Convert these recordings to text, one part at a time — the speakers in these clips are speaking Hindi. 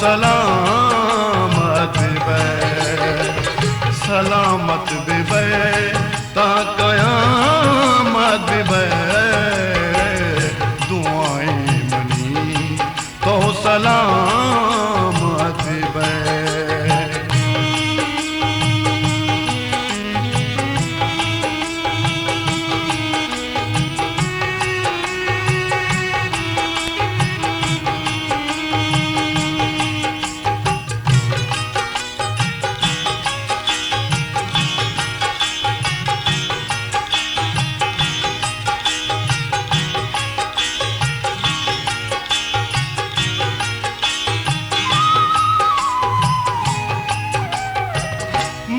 सलामत बे सलामत बे ता कयामत बे दुआएं मनी तो सलामत बे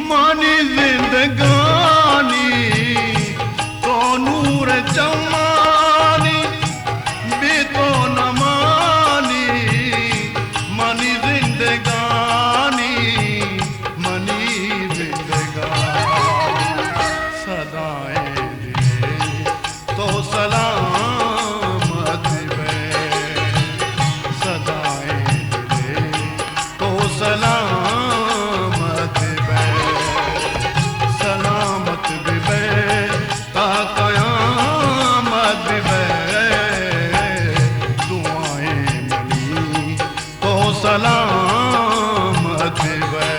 मानी जिंदगानी तो नूर जमानी भी तो न मानी मनी जिंदगानी सदाएं दिले तो सलामत बे सदाएं दिले तो सलामत बे सलामत बे ता कयामत बे दुआएं मनी तो सलामत बे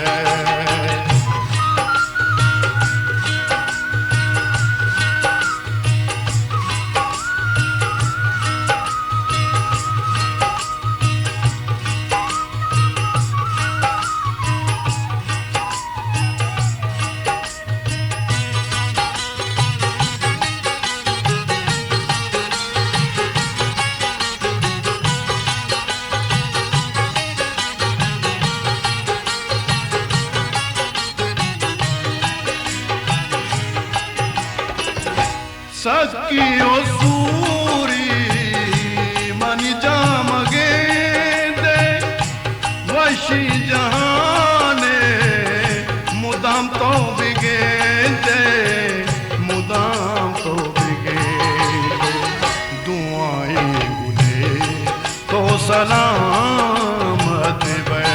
सकी ओ सूरी मन जाम गेंदे वशी जहाने मुदाम तो बिगेंदे मुदाम तो बिगेंदे दुआएं गुले तो सलामत बे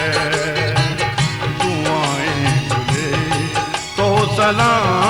दुआएं गुले तो सलाम